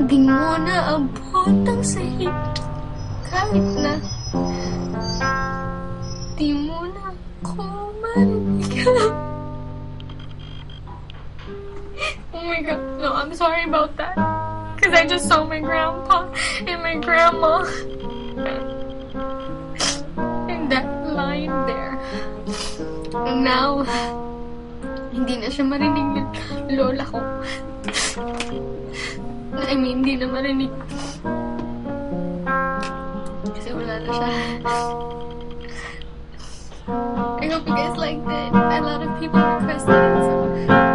Di mo na abot batang sahig. Kahit na di mo na ako marinig. Oh my god, no, I'm sorry about that. Because I just saw my grandpa and my grandma. And that line there. And now, hindi na siya marinig ng lola ko. I mean, hindi na marinig. Kasi wala na siya. I hope you guys liked it. A lot of people requested it, so